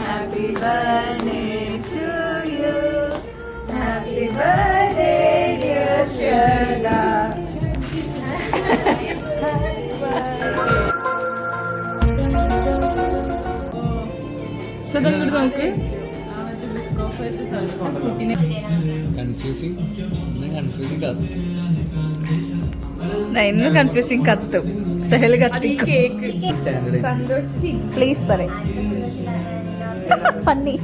Happy birthday to you. Happy birthday, dear Shraddha. ഇന്ന് confusing കത്തും. സഹൽ കത്തി പ്ലീസ് പറ ഫണ്ണി.